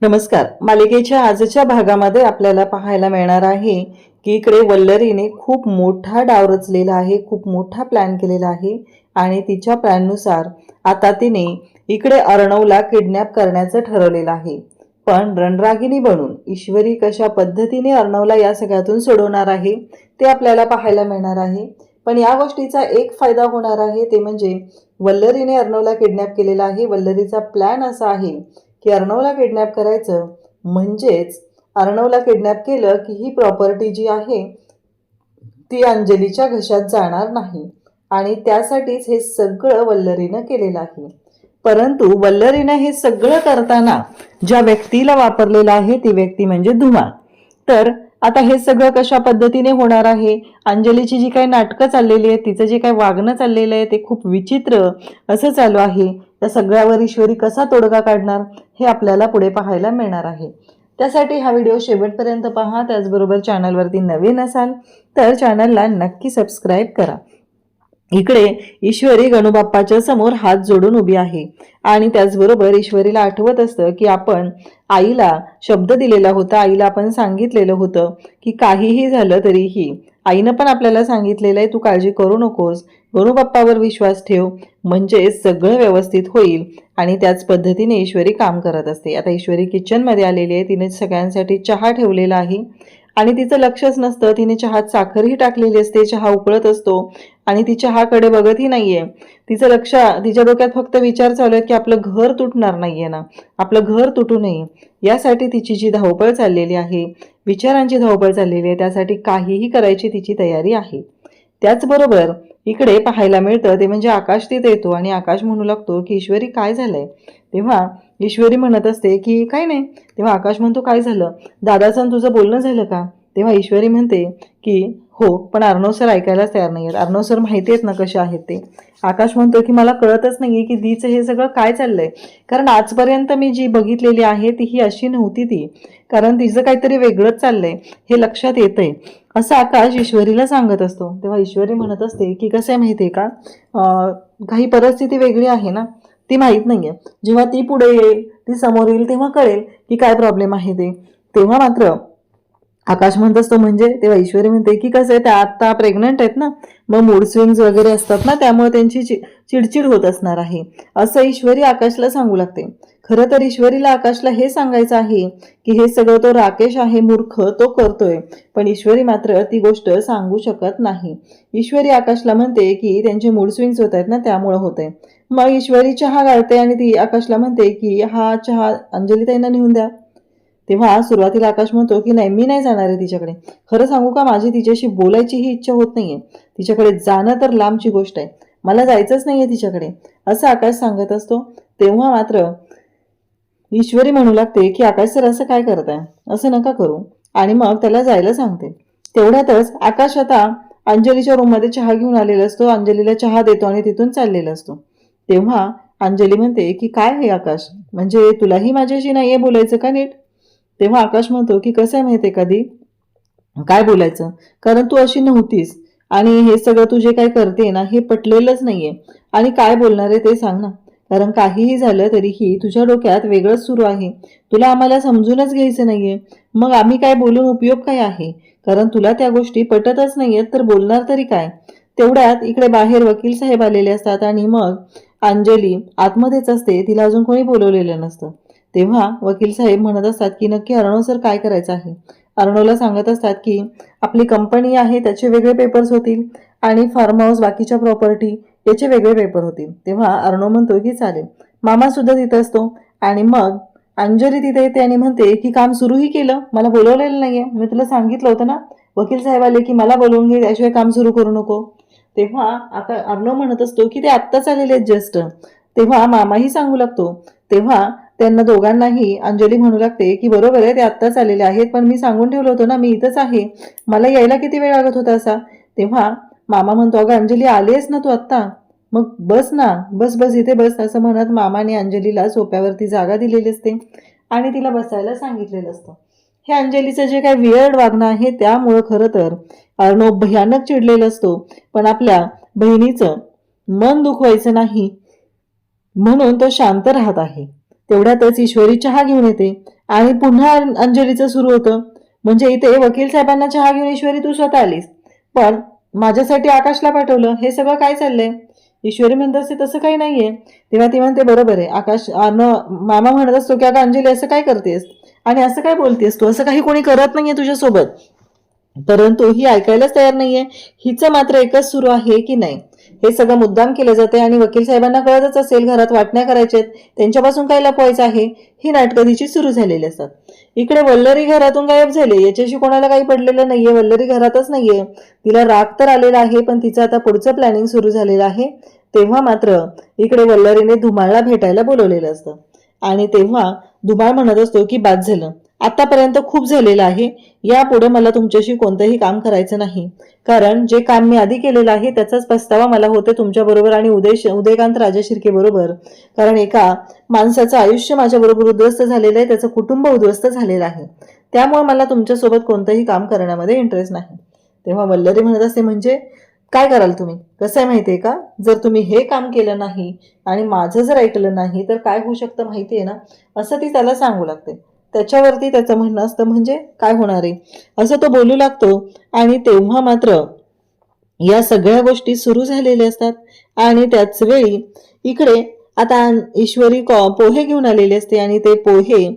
नमस्कार. मालिकेच्या आजच्या भागामध्ये आपल्याला पाहायला मिळणार आहे की इकडे वल्लरीने खूप मोठा डाव रचलेला आहे, खूप मोठा प्लॅन केलेला आहे आणि तिच्या प्लॅननुसार आता तिने इकडे अर्णवला किडनॅप करण्याचं ठरवलेलं आहे. पण रणरागिणी बनून ईश्वरी कशा पद्धतीने अर्णवला या सगळ्यातून सोडवणार आहे ते आपल्याला पाहायला मिळणार आहे. पण या गोष्टीचा एक फायदा होणार आहे, ते म्हणजे वल्लरीने अर्णवला किडनॅप केलेला आहे. वल्लरीचा प्लॅन असा आहे की अर्णवला किडनॅप करायचं, म्हणजेच अर्णवला किडनॅप केलं की ही प्रॉपर्टी जी आहे ती अंजलीच्या घशात जाणार नाही आणि त्यासाठीच हे सगळं वल्लरीनं केलेलं आहे. परंतु वल्लरीनं हे सगळं करताना ज्या व्यक्तीला वापरलेलं आहे ती व्यक्ती म्हणजे धुमाळ. तर आता हे सगळं कशा पद्धतीने होणार आहे, अंजलीची जी काही नाटकं चाललेली आहेत, तिचं जे काही वागणं चाललेलं आहे ते खूप विचित्र असं चालू आहे. त्या सगळ्यावर ईश्वरी कसा तोडगा काढणार हे आपल्याला पुढे पाहायला मिळणार आहे. त्यासाठी हा व्हिडिओ शेवटपर्यंत पहा. त्याचबरोबर चॅनलवरती नवीन असाल तर चॅनलला नक्की सबस्क्राईब करा. इकडे ईश्वरी गणूबाप्पाच्या समोर हात जोडून उभी आहे आणि त्याचबरोबर ईश्वरीला आठवत असतं की आपण आईला शब्द दिलेला होता, आईला आपण सांगितलेलं होतं की काहीही झालं तरीही आईनं पण आपल्याला सांगितलेलं आहे तू काळजी करू नकोस, गणूबाप्पावर विश्वास ठेव, म्हणजे सगळं व्यवस्थित होईल. आणि त्याच पद्धतीने ईश्वरी काम करत असते. आता ईश्वरी किचनमध्ये आलेली आहे, तिने सगळ्यांसाठी चहा ठेवलेला आहे आणि तिचं लक्षच नसतं. तिने चहात साखरही टाकलेली असते, चहा उकळत असतो आणि ती चहाकडे बघतही नाहीये. तिच्या डोक्यात फक्त विचार चालू आहेत की आपलं घर तुटणार नाहीये ना, आपलं घर तुटू नये यासाठी तिची जी धावपळ चाललेली आहे, विचारांची धावपळ चाललेली आहे, त्यासाठी काहीही करायची तिची तयारी आहे. त्याचबरोबर इकडे पाहायला मिळतं ते म्हणजे आकाश तिथे येतो आणि आकाश म्हणू लागतो की ईश्वरी काय झालंय. तेव्हा ईश्वरी म्हणत असते की काय नाही. तेव्हा आकाश म्हणतो काय झालं, दादाचं तुझं बोलणं झालं का. तेव्हा ईश्वरी म्हणते की हो, पण अर्णव सर ऐकायलाच तयार नाही आहेत, अर्णव सर माहिती आहेत ना कसे आहेत ते. आकाश म्हणतो की मला कळतच नाहीये की दीचं हे सगळं काय चाललंय, कारण आजपर्यंत मी जी बघितलेली आहे ती ही अशी नव्हती ती, कारण तिचं काहीतरी वेगळंच चाललंय हे लक्षात येतंय, असं आकाश ईश्वरीला सांगत असतो. तेव्हा ईश्वरी म्हणत असते की कसं आहे माहिती आहे का, काही परिस्थिती वेगळी आहे ना, ती माहीत नाहीये, जेव्हा ती पुढे येईल, ती समोर येईल तेव्हा कळेल की काय प्रॉब्लेम आहे ते. तेव्हा मात्र आकाश म्हणत असतो म्हणजे. तेव्हा ईश्वरी म्हणते की कसं आहे, त्या आता प्रेग्नंट आहेत ना, मग मूड स्विंग्स वगैरे असतात ना, त्यामुळे त्यांची चिडचिड होत असणार आहे, असं ईश्वरी आकाशला सांगू लागते. खरं तर ईश्वरीला आकाशला हे सांगायचं आहे की हे सगळं तो राकेश आहे मूर्ख, तो करतोय, पण ईश्वरी मात्र ती गोष्ट सांगू शकत नाही. ईश्वरी आकाशला म्हणते की त्यांचे मूड स्विंग्स होत आहेत ना, त्यामुळे होते. मग ईश्वरी चहा गाळते आणि ती आकाशला म्हणते की हा चहा अंजलीताईंना नेऊन द्या. तेव्हा सुरुवातीला आकाश म्हणतो की नाही, मी नाही जाणार आहे तिच्याकडे. खरं सांगू का, माझी तिच्याशी बोलायचीही इच्छा होत नाहीये, तिच्याकडे जाणं तर लांबची गोष्ट आहे, मला जायचंच नाहीये तिच्याकडे, असं आकाश सांगत असतो. तेव्हा मात्र ईश्वरी म्हणू लागते की आकाश सर असं काय करत आहे, असं नका करू, आणि मग त्याला जायला सांगते. तेवढ्यातच आकाश आता अंजलीच्या रूममध्ये चहा घेऊन आलेला असतो, अंजलीला चहा देतो आणि तिथून चाललेला असतो. तेव्हा अंजली म्हणते की काय हे आकाश, म्हणजे तुलाही माझ्याशी नाहीये बोलायचं का नीट. तेव्हा आकाश म्हणतो की कसं आहे माहितीये, कधी काय बोलायचं, कारण तू अशी नव्हतीस आणि हे सगळं तू जे काय करते ना हे पटलेलंच नाहीये, आणि काय बोलणार आहे ते सांग ना, कारण काहीही झालं तरीही तुझ्या डोक्यात वेगळंच सुरू आहे, तुला आम्हाला समजूनच घ्यायचं नाहीये, मग आम्ही काय बोलून उपयोग काय आहे, कारण तुला त्या गोष्टी पटतच नाहीयेत, तर बोलणार तरी काय. तेवढ्यात इकडे बाहेर वकील साहेब आलेले असतात आणि मग अंजली आतमध्येच असते, तिला अजून कोणी बोलवलेलं नसतं. तेव्हा वकील साहेब म्हणत असतात की नक्की अर्णव सर काय करायचं आहे. अर्णवला सांगत असतात की आपली कंपनी आहे त्याचे वेगळे पेपर्स होतील आणि फार्म हाऊस बाकीच्या प्रॉपर्टी याचे वेगळे पेपर होतील. तेव्हा अर्णव म्हणतो की चालेल. मामा सुद्धा तिथे असतो आणि मग अंजली तिथे येते आणि म्हणते की काम सुरूही केलं, मला बोलवलेलं नाहीये, मी तुला सांगितलं होतं ना, वकील साहेब आले की मला बोलवून घे, त्याशिवाय काम सुरू करू नको. तेव्हा आता अर्णव म्हणत असतो की ते आत्ताच आलेले आहेत जस्ट. तेव्हा मामाही सांगू लागतो. तेव्हा त्यांना दोघांनाही अंजली म्हणू लागते की बरोबर आहे, ते आत्ताच आलेले आहेत, पण मी सांगून ठेवलं होतं ना, मी इथंच आहे, मला यायला किती वेळ लागत होता असा. तेव्हा मामा म्हणतो अगं अंजली आलीस ना तू आत्ता, मग बस ना, बस बस इथे बस, असं म्हणत मामाने अंजलीला सोप्यावरती जागा दिलेली असते आणि तिला बसायला सांगितलेलं असतं. हे अंजलीचं जे काही वियर्ड वागणं आहे त्यामुळं खरं तर अर्णव भयानक चिडलेला असतो, पण आपल्या बहिणीचं मन दुखवायचं नाही म्हणून तो शांत राहत आहे. तेवढ्यातच ईश्वरी चहा घेऊन येते आणि पुन्हा अंजलीचं सुरू होतं, म्हणजे इथे वकील साहेबांना चहा घेऊन ईश्वरी तू स्वतः आलीस, पण माझ्यासाठी आकाशला पाठवलं, हे सगळं काय चाललंय? ईश्वरी म्हणत असते तसं काही नाहीये. तेव्हा ती म्हणते बरोबर आहे आकाश, मामा म्हणत असतो की अगं अंजली असं काय करतेस आणि असं काय बोलतेस तू, असं काही कोणी करत नाहीये तुझ्यासोबत. परंतु ही ऐकायलाच तयार नाहीये. हिचं मात्र एकच सुरू आहे की नाही हे सगळं मुद्दाम केलं जाते आणि वकील साहेबांना कळतच असेल घरात वाटण्या करायच्यात, त्यांच्यापासून काय लपवायचं आहे, ही नाटकं तिची सुरू झालेली असतात. इकडे वल्लरी घरातून गायब झाले, याच्याशी कोणाला काही पडलेलं नाहीये, वल्लरी घरातच नाहीये. तिला राग तर आलेला आहे, पण तिचं आता पुढचं प्लॅनिंग सुरू झालेलं आहे. तेव्हा मात्र इकडे वल्लरीने धुमाळला भेटायला बोलवलेलं असतं आणि तेव्हा धुमाळ म्हणत असतो की बाद झालं, आतापर्यंत खूप झालेलं आहे, यापुढे मला तुमच्याशी कोणतंही काम करायचं नाही, कारण जे काम मी आधी केलेलं आहे त्याचाच पस्तावा मला होते तुमच्या बरोबर आणि उदयकांत राजाशिर्के बरोबर. कारण एका माणसाचं आयुष्य माझ्या बरोबर उद्ध्वस्त झालेलं आहे, त्याचं कुटुंब उद्ध्वस्त झालेलं आहे, त्यामुळे मला तुमच्यासोबत कोणतंही काम करण्यामध्ये इंटरेस्ट नाही. तेव्हा वल्लरी म्हणत असते म्हणजे काय कराल तुम्ही? कसं आहे माहितीये का, जर तुम्ही हे काम केलं नाही आणि माझं जर ऐकलं नाही तर काय होऊ शकतं माहितीये ना, असं ती त्याला सांगू लागते. त्याच्यावरती त्याचं म्हणणं असतं म्हणजे काय होणार आहे असं तो बोलू लागतो. आणि तेव्हा मात्र या सगळ्या गोष्टी सुरू झालेल्या असतात आणि त्याच वेळी इकडे आता ईश्वरी पोहे घेऊन आलेले असते आणि ते पोहे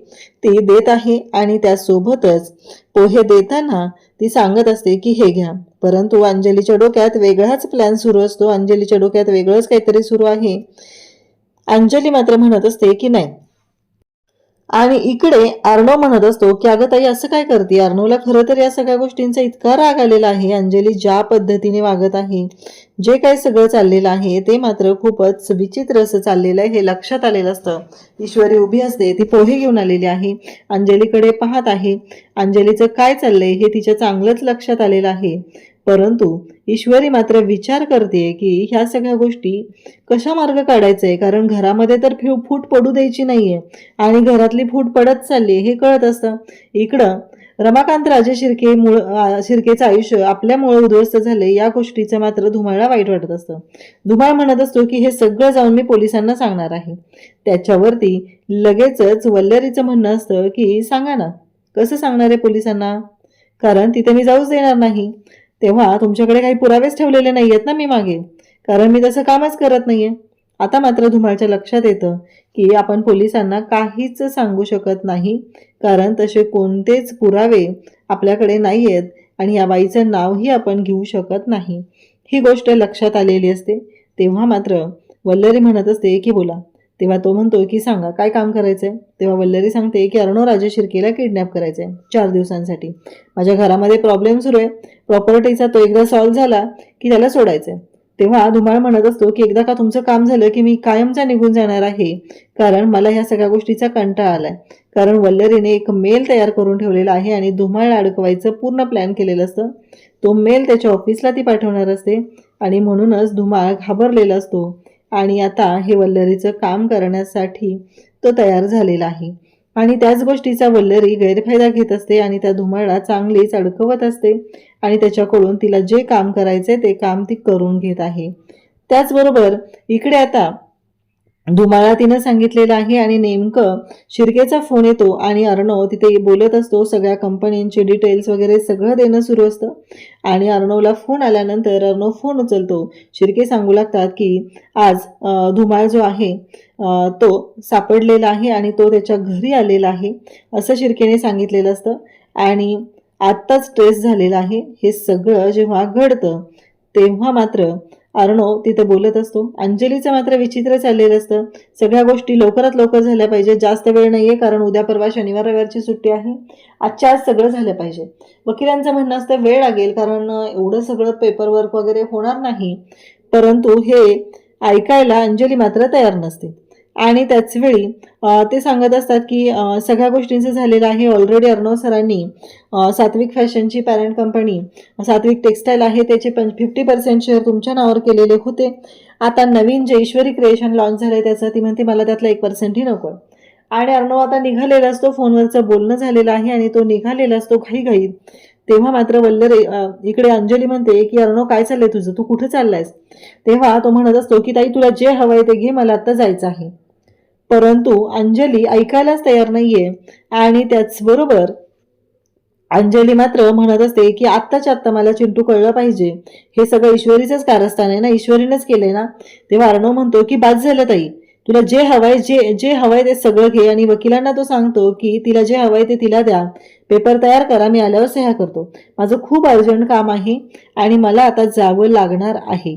ती देत आहे आणि त्यासोबतच पोहे देताना ती सांगत असते की हे घ्या. परंतु अंजलीच्या डोक्यात वेगळाच प्लॅन सुरू असतो, अंजलीच्या डोक्यात वेगळंच काहीतरी सुरू आहे. अंजली मात्र म्हणत असते की नाही. आणि इकडे अर्णव म्हणत असतो की अगं ताई असं काय करते, अर्णवला खरं तर या सगळ्या गोष्टींचा इतका राग आलेला आहे, अंजली ज्या पद्धतीने वागत आहे, जे काही सगळं चाललेलं आहे ते मात्र खूपच विचित्र असं चाललेलं आहे हे लक्षात आलेलं असतं. ईश्वरी उभी असते, ती पोहे घेऊन आलेली आहे, अंजलीकडे पाहत आहे, अंजलीचं काय चाललंय हे तिच्या चांगलंच लक्षात आलेलं आहे. परंतु ईश्वरी मात्र विचार करते की ह्या सगळ्या गोष्टी कशा मार्ग काढायचा आहे, कारण घरामध्ये तर फूट पडू द्यायची नाहीये आणि घरातली फूट पडत चालली हे कळत असतं. इकडं रमाकांत राजे शिर्केचं आयुष्य आपल्यामुळे उद्ध्वस्त झाले या गोष्टीचं मात्र धुमाळला वाईट वाटत असतं. धुमाळ म्हणत असतो की हे सगळं जाऊन मी पोलिसांना सांगणार आहे. त्याच्यावरती लगेचच वल्लरीचं म्हणणं असतं की सांगा ना, कसं सांगणार आहे पोलिसांना, कारण तिथे मी जाऊच देणार नाही. तेव्हा तुमच्याकडे काही पुरावेच ठेवलेले नाहीयेत ना मी मागे, कारण मी तसं कामच करत नाहीये. आता मात्र धुमाळच्या लक्षात येतं की आपण पोलिसांना काहीच सांगू शकत नाही, कारण तसे कोणतेच पुरावे आपल्याकडे नाहीयेत आणि या बाईचं नावही आपण घेऊ शकत नाही. ही गोष्ट लक्षात आलेली असते. तेव्हा मात्र वल्लरी म्हणत असते की बोला. तेव्हा तो म्हणतो की सांगा काय काम करायचंय. तेव्हा वल्लरी सांगते की अर्णव राजे शिर्केला किडनॅप करायचंय 4 दिवसांसाठी. माझ्या घरामध्ये प्रॉब्लेम सुरू आहे, प्रॉपर्टीचा तो एकदा सॉल्व्ह झाला की त्याला सोडायचंय. तेव्हा धुमाळ म्हणत असतो की एकदा का तुमचं काम झालं की मी कायमचा निघून जाणार आहे, कारण मला ह्या सगळ्या गोष्टीचा कंटाळा आलाय. कारण वल्लरीने एक मेल तयार करून ठेवलेला आहे आणि धुमाळला अडकवायचं पूर्ण प्लॅन केलेलं असतं. तो मेल त्याच्या ऑफिसला ती पाठवणार असते आणि म्हणूनच धुमाळ घाबरलेला असतो आणि आता हे वल्लरीचं काम करण्यासाठी तो तयार झालेला आहे. आणि त्याच गोष्टीचा वल्लरी गैरफायदा घेत असते आणि त्या धुमाळला चांगलीच अडकवत असते आणि त्याच्याकडून तिला जे काम करायचंय ते काम ती करून घेत आहे. त्याचबरोबर इकडे आता धुमाळा तिनं सांगितलेलं आहे आणि नेमकं शिर्केचा फोन येतो आणि अर्णव तिथे बोलत असतो, सगळ्या कंपन्यांचे डिटेल्स वगैरे सगळं देणं सुरू असतं. आणि अर्णवला फोन आल्यानंतर अर्णव फोन उचलतो. शिर्के सांगू लागतात की आज धुमाळ जो आहे तो सापडलेला आहे आणि तो त्याच्या घरी आलेला आहे असं शिर्केने सांगितलेलं असतं आणि आत्ताच ट्रेस झालेला आहे. हे सगळं जेव्हा घडतं तेव्हा मात्र अर्णव तिथे बोलत असतो. अंजलीचं मात्र विचित्र चाललेलं असतं, सगळ्या गोष्टी लवकरात लवकर झाल्या पाहिजे, जास्त वेळ नाहीये, कारण उद्या परवा शनिवार रविवारची सुट्टी आहे, आजच्या आज सगळं झालं पाहिजे. वकिलांचं म्हणणं असतं वेळ लागेल, कारण एवढं सगळं पेपरवर्क वगैरे होणार नाही. परंतु हे ऐकायला अंजली मात्र तयार नसते आणि त्याच वेळी ते सांगत असतात की सगळ्या गोष्टींचं झालेलं आहे. ऑलरेडी अर्णव सरांनी सात्विक फॅशनची पॅरेंट कंपनी सात्विक टेक्स्टाईल आहे त्याचे 50% शेअर तुमच्या नावावर केलेले होते. आता नवीन जे ईश्वरी क्रिएशन लॉन्च झालंय त्याचं ती म्हणते मला त्यातला 1%ही नको. आणि अर्णव आता निघालेला असतो, फोनवरचं बोलणं झालेलं आहे आणि तो निघालेला असतो घाईघाईत. तेव्हा मात्र वल्लरी इकडे अंजली म्हणते की अर्णव काय चाललंय तुझं, तू कुठं चाललायस. तेव्हा तो म्हणत असतो की ताई तुला जे हवंय ते घे, मला आता जायचं आहे. परंतु अंजली ऐकायलाच तयार नाहीये. आणि त्याचबरोबर अंजली मात्र म्हणत असते की आत्ताच्या आत्ता मला चिंटू कळलं पाहिजे, हे सगळं ईश्वरीचंच कारस्थान आहे ना, ईश्वरीनंच केलंय ना. तेव्हा अर्णव म्हणतो की बाद झालं ताई, तुला जे हवंय जे जे हवंय ते सगळं घे. आणि वकिलांना तो सांगतो की तिला जे हवंय ते तिला द्या, पेपर तयार करा, मी आल्यावर सह्या करतो, माझं खूप अर्जंट काम आहे आणि मला आता जावं लागणार आहे.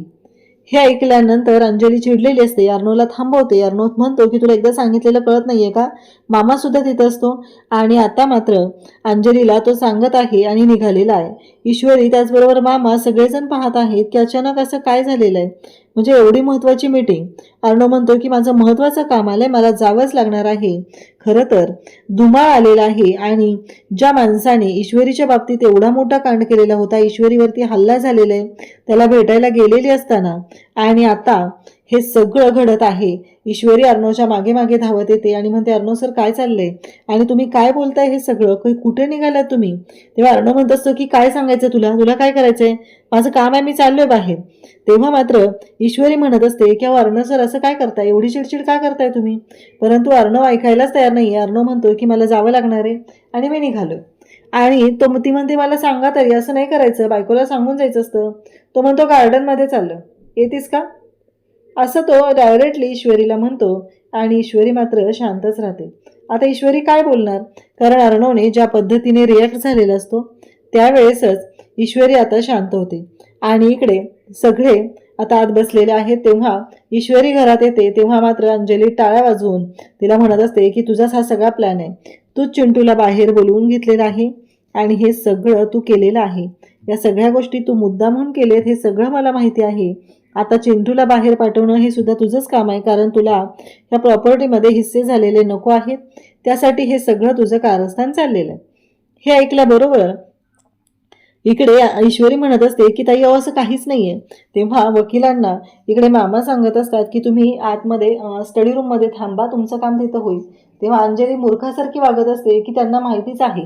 हे ऐकल्यानंतर अंजली चिडलेली असते, अर्णवला थांबवते. अर्णव म्हणतो की तुला एकदा सांगितलेलं कळत नाहीये का, मामा सुद्धा तिथं असतो. आणि आता मात्र अंजलीला तो सांगत आहे आणि निघालेला आहे. ईश्वरी त्याचबरोबर मामा सगळेजण पाहत आहेत की अचानक असं काय झालेलं आहे, म्हणजे एवढी महत्वाची मीटिंग. अर्णव म्हणतो की माझं महत्वाचं काम आलंय, मला जावंच लागणार आहे. खरं तर धुमाळ आलेला आहे आणि ज्या माणसाने ईश्वरीच्या बाबतीत एवढा मोठा कांड केलेला होता, ईश्वरीवरती हल्ला झालेला आहे, त्याला भेटायला गेलेली असताना आणि आता हे सगळं घडत आहे. ईश्वरी अर्णवच्या मागे मागे धावत येते आणि म्हणते, अर्णव सर काय चाललंय आणि तुम्ही काय बोलताय, हे सगळं कुठे निघालात तुम्ही. तेव्हा अर्णव म्हणत असतो की काय सांगायचं तुला, तुला काय करायचंय, माझं काम आहे, मी चाललोय बाहेर. तेव्हा मात्र ईश्वरी म्हणत असते की अर्णव सर असं काय करताय, एवढी चिडचिड का करताय तुम्ही. परंतु अर्णव ऐकायलाच तयार नाहीये. अर्णव म्हणतो की मला जावं लागणार आहे आणि मी निघालोय. आणि ती म्हणते मला सांगा तरी, असं नाही करायचं, बायकोला सांगून जायचं असतं. तो म्हणतो गार्डनमध्ये चाललं, येतीस का, असं तो डायरेक्टली ईश्वरीला म्हणतो. आणि ईश्वरी मात्र शांतच राहते. आता ईश्वरी काय बोलणार, कारण अर्णवने ज्या पद्धतीने रिॲक्ट झालेला असतो त्यावेळेसच ईश्वरी आता शांत होते. आणि इकडे सगळे आता आत बसलेले आहेत. तेव्हा ईश्वरी घरात येते. तेव्हा मात्र अंजली टाळ्या वाजवून तिला म्हणत असते की तुझाच हा सगळा प्लॅन आहे, तूच चिंटूला बाहेर बोलवून घेतलेला आहे आणि हे सगळं तू केलेलं आहे, या सगळ्या गोष्टी तू मुद्दाम म्हणून केलेत, हे सगळं मला माहिती आहे. आता चिंटूला बाहेर पाठवणं हे सुद्धा तुझंच काम आहे, कारण तुला या प्रॉपर्टीमध्ये हिस्से झालेले नको आहेत, त्यासाठी हे सगळं तुझं कारस्थान चाललेलं आहे. हे ऐकल्याबरोबर इकडे ईश्वरी म्हणत असते की ताई असं काहीच नाहीये. तेव्हा वकिलांना इकडे मामा सांगत असतात की तुम्ही आतमध्ये स्टडी रूममध्ये थांबा, तुमचं काम तिथं होईल. तेव्हा अंजली मूर्खासारखी वागत असते की त्यांना माहितीच आहे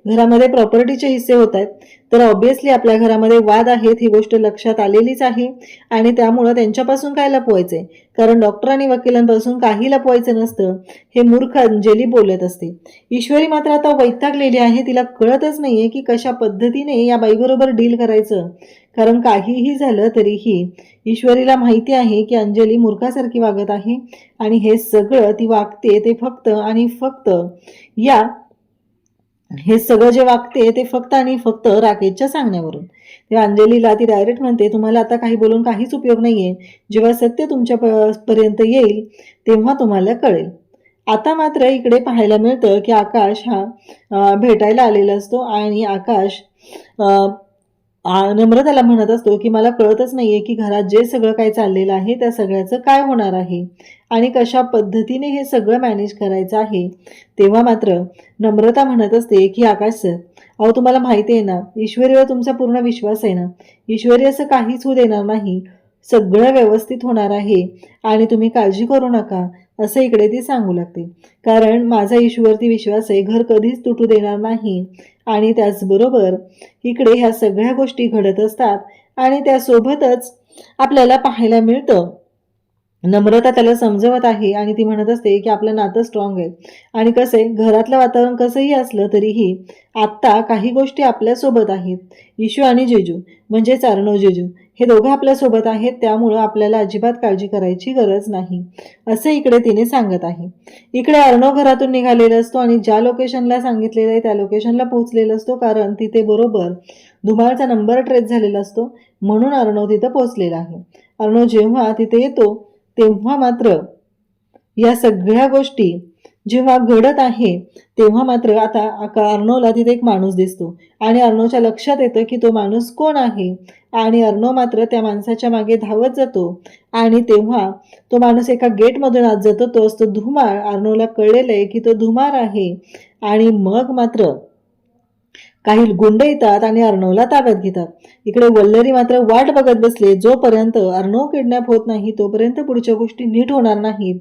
घरामध्ये प्रॉपर्टीचे हिस्से होत आहेत, तर ऑब्व्हियसली आपल्या घरामध्ये वाद आहेत, ही गोष्ट लक्षात आलेलीच आहे आणि त्यामुळं त्यांच्यापासून काय लपवायचंय, कारण डॉक्टर आणि वकिलांपासून काही लपवायचं नसतं, हे मूर्ख अंजली बोलत असते. ईश्वरी मात्र आता वैतागलेली आहे, तिला कळतच नाहीये की कशा पद्धतीने या बाईबरोबर डील करायचं, कारण काहीही झालं तरीही ईश्वरीला माहिती आहे की अंजली मूर्खासारखी वागत आहे आणि हे सगळं ती वागते ते फक्त आणि फक्त हे सगळं जे वागते ते फक्त आणि फक्त राकेशच्या सांगण्यावरून. तेव्हा अंजलीला ती डायरेक्ट म्हणते तुम्हाला आता काही बोलून काहीच उपयोग नाहीये, जेव्हा सत्य तुमच्या पर्यंत येईल तेव्हा तुम्हाला कळेल. आता मात्र इकडे पाहायला मिळतं की आकाश हा भेटायला आलेला असतो आणि आकाश नम्रताला म्हणत असतो की मला कळतच नाहीये की घरात जे सगळं काय चाललेलं आहे त्या सगळ्याचं काय होणार आहे आणि कशा पद्धतीने हे सगळं मॅनेज करायचं आहे. तेव्हा मात्र नम्रता म्हणत असते की आकाश सर, अहो तुम्हाला माहिती आहे ना, ईश्वरीवर तुमचा पूर्ण विश्वास आहे ना, ईश्वरी असं काहीच होऊ देणार नाही, सगळं व्यवस्थित होणार आहे आणि तुम्ही काळजी करू नका, असं इकडे ती सांगू लागते. कारण माझा ईश्वरती विश्वास आहे, घर कधीच तुटू देणार नाही. आणि त्याचबरोबर इकडे ह्या सगळ्या गोष्टी घडत असतात आणि त्यासोबतच आपल्याला पाहायला मिळतं नम्रता त्याला समजवत आहे आणि ती म्हणत असते की आपलं नातं स्ट्रॉंग आहे आणि कसं आहे, घरातलं वातावरण कसंही असलं तरीही आत्ता काही गोष्टी आपल्यासोबत आहेत. ईशू आणि जेजू म्हणजेच अर्णव जेजू हे दोघं आपल्यासोबत आहेत, त्यामुळं आपल्याला अजिबात काळजी करायची गरज नाही, असं इकडे तिने सांगत आहे. इकडे अर्णव घरातून निघालेला असतो आणि ज्या लोकेशनला सांगितलेलं आहे त्या लोकेशनला पोहोचलेला असतो, कारण तिथे बरोबर धुमाळचा नंबर ट्रेस झालेला असतो, म्हणून अर्णव तिथं पोहोचलेला आहे. अर्णव जेव्हा तिथे येतो तेव्हा मात्र या सगळ्या गोष्टी जेव्हा घडत आहे तेव्हा मात्र आता अर्णवला तिथे एक माणूस दिसतो आणि अर्णवच्या लक्षात येतं की तो माणूस कोण आहे आणि अर्णव मात्र त्या माणसाच्या मागे धावत जातो आणि तेव्हा तो माणूस एका गेटमधून आत जातो, तो असतो धुमाळ. अर्णवला कळलेलं आहे की तो धुमाळ आहे आणि मग मात्र काही गुंड येतात आणि अर्णवला ताब्यात घेतात. इकडे वल्लरी मात्र वाट बघत बसले, जोपर्यंत अर्णव किडनॅप होत नाही तोपर्यंत पुढच्या गोष्टी नीट होणार नाहीत.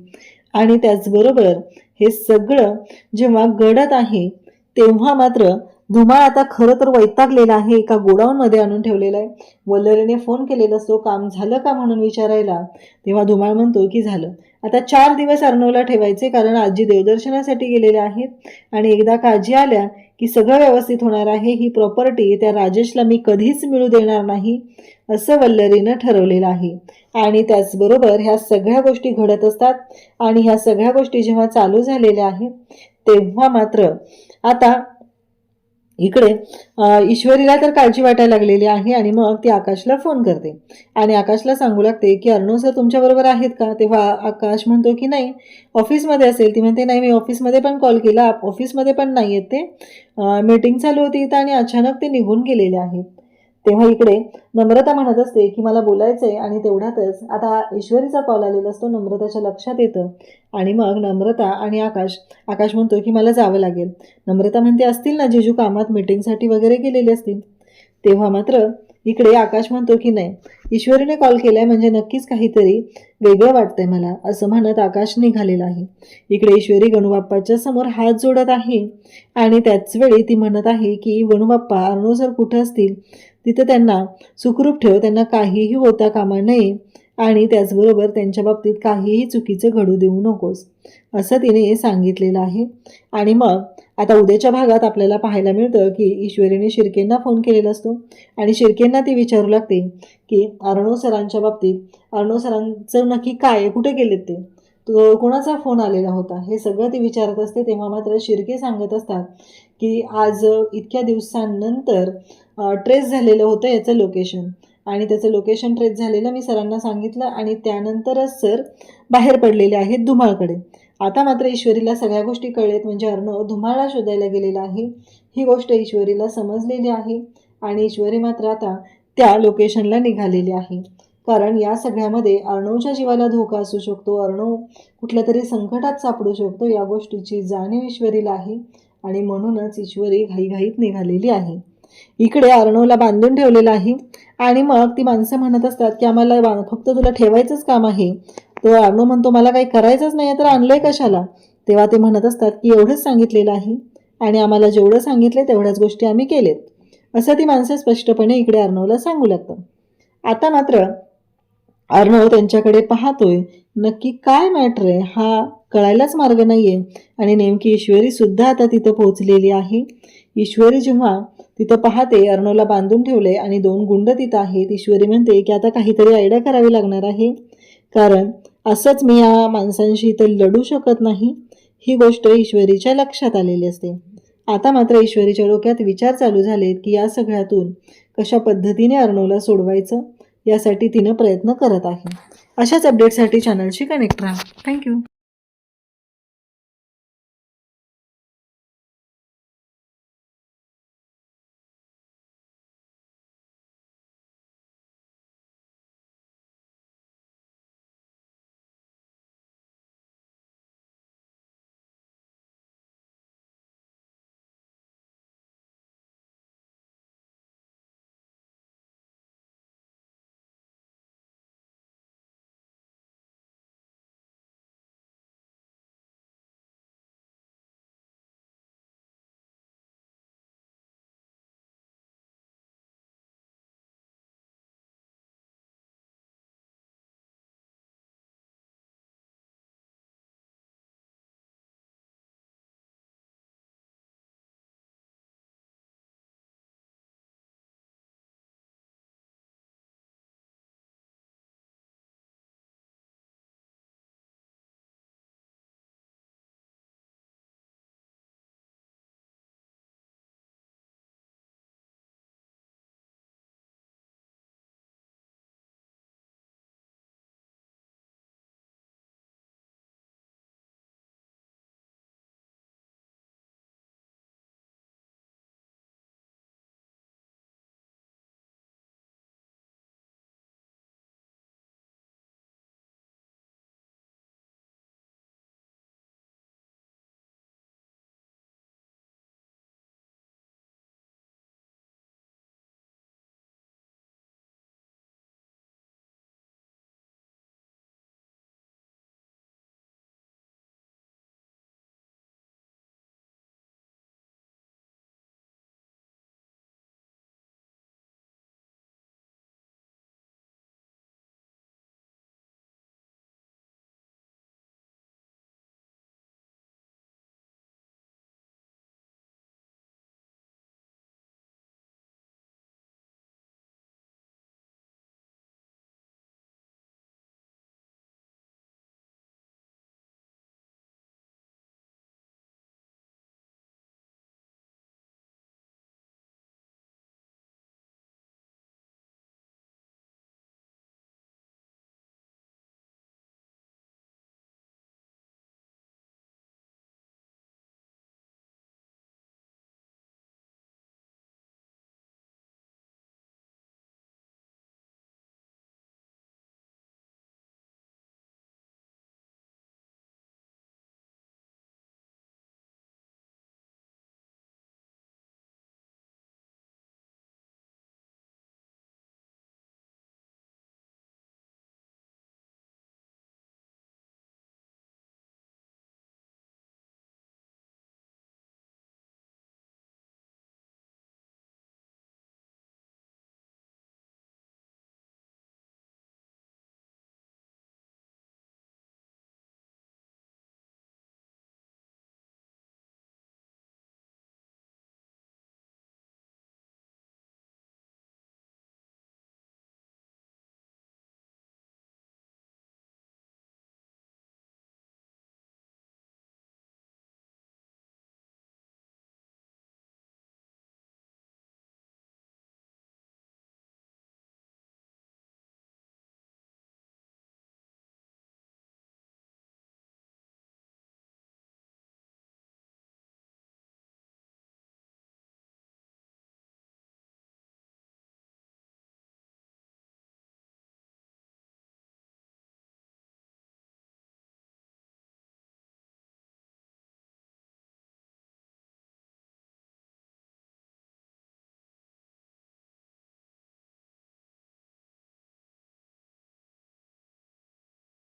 आणि त्याचबरोबर हे सगळं जेव्हा घडत आहे तेव्हा मात्र धुमाळ आता खरं तर वैतागलेला आहे, एका गोडाऊनमध्ये आणून ठेवलेला आहे. वल्लरीने फोन केलेला असतो काम झालं का म्हणून विचारायला. तेव्हा धुमाळ म्हणतो की झालं. आता 4 दिवस अर्णवला ठेवायचे, कारण आजी देवदर्शनासाठी गेलेल्या आहेत आणि एकदा का आजी आल्या की सगळं व्यवस्थित होणार आहे. ही प्रॉपर्टी त्या राजेशला मी कधीच मिळू देणार नाही असं वल्लरीनं ठरवलेलं आहे. आणि त्याचबरोबर ह्या सगळ्या गोष्टी घडत असतात आणि ह्या सगळ्या गोष्टी जेव्हा चालू झालेल्या आहेत तेव्हा मात्र आता इकडे ईश्वरीला तर काळजी वाटायला लागलेली आहे आणि मग ती आकाशला फोन करते आणि आकाशला सांगू लागते की अर्णव सर तुमच्याबरोबर आहेत का. तेव्हा आकाश म्हणतो की नाही, ऑफिसमध्ये असेल. ती म्हणते नाही, मी ऑफिसमध्ये पण कॉल केला, ऑफिसमध्ये पण नाही आहेत ते, मीटिंग चालू होती इथं आणि अचानक ते निघून गेलेले आहेत. तेव्हा इकडे नम्रता म्हणत असते की मला बोलायचं आहे आणि तेवढ्यातच आता ईश्वरीचा कॉल आलेला असतो. नम्रताच्या लक्षात येतं आणि मग नम्रता आणि आकाश म्हणतो की मला जावं लागेल. नम्रता म्हणते असतील ना जिजू कामात मीटिंगसाठी वगैरे गेलेले असतील. तेव्हा मात्र इकडे आकाश म्हणतो की नाही, ईश्वरीने कॉल केलाय म्हणजे नक्कीच काहीतरी वेगळं वाटतंय मला असं म्हणत आकाश निघालेला आहे. इकडे ईश्वरी गणूबाप्पाच्या समोर हात जोडत आहे आणि त्याचवेळी ती म्हणत आहे की गणूबाप्पा अर्णव सर कुठं असतील तिथं त्यांना सुखरूप ठेव, त्यांना काहीही होता कामा नये आणि त्याचबरोबर त्यांच्या बाबतीत काहीही चुकीचं घडू देऊ नकोस असं तिने सांगितलेलं आहे. आणि मग आता उद्याच्या भागात आपल्याला पाहायला मिळतं की ईश्वरीने शिर्केंना फोन केलेला असतो आणि शिर्केंना ती विचारू लागते की अर्णव सरांच्या बाबतीत अर्णव सरांचं नक्की काय, कुठे गेलेत ते, तो कोणाचा फोन आलेला होता, हे सगळं ती विचारत असते. तेव्हा मात्र शिर्के सांगत असतात की आज इतक्या दिवसांनंतर ट्रेस झालेलं होतं याचं लोकेशन आणि त्याचं लोकेशन ट्रेस झालेलं मी सरांना सांगितलं आणि त्यानंतरच सर बाहेर पडलेले आहेत धुमाळकडे. आता मात्र ईश्वरीला सगळ्या गोष्टी कळलेत, म्हणजे अर्णव धुमाळला शोधायला गेलेला आहे. ही गोष्ट ईश्वरीला समजलेली आहे आणि ईश्वरी मात्र आता त्या लोकेशनला निघालेली आहे, कारण या सगळ्यामध्ये अर्णवच्या जीवाला धोका असू शकतो, अर्णव कुठल्या तरी संकटात सापडू शकतो, या गोष्टीची जाणीव ईश्वरीला आहे आणि म्हणूनच ईश्वरी घाईघाईत निघालेली आहे. इकडे अर्णवला बांधून ठेवलेलं आहे आणि मग ती माणसं म्हणत असतात की आम्हाला फक्त तुला ठेवायचंच काम आहे. तो अर्णव म्हणतो मला काही करायचंच नाही तर आणलंय कशाला. तेव्हा ते म्हणत असतात की एवढंच सांगितलेलं आहे आणि आम्हाला जेवढं सांगितलं तेवढ्याच गोष्टी आम्ही केलेत असं ती माणसं स्पष्टपणे इकडे अर्णवला सांगू लागतं. आता मात्र अर्णव त्यांच्याकडे पाहतोय, नक्की काय मॅटर आहे हा कळायलाच मार्ग नाहीये आणि नेमकी ईश्वरी सुद्धा आता तिथं पोहोचलेली आहे. ईश्वरी जेव्हा तिथं पाहते अर्णवला बांधून ठेवले आणि 2 गुंड तिथं आहेत, ईश्वरी म्हणते की आता काहीतरी आयडिया करावी लागणार आहे, कारण असंच मी या माणसांशी इथं लढू शकत नाही. ही गोष्ट ईश्वरीच्या लक्षात आलेली असते. आता मात्र ईश्वरीच्या डोक्यात विचार चालू झालेत की या सगळ्यातून कशा पद्धतीने अर्णवला सोडवायचं यासाठी तिनं प्रयत्न करत आहे. अशाच अपडेटसाठी चॅनलशी कनेक्ट राहा. थँक्यू.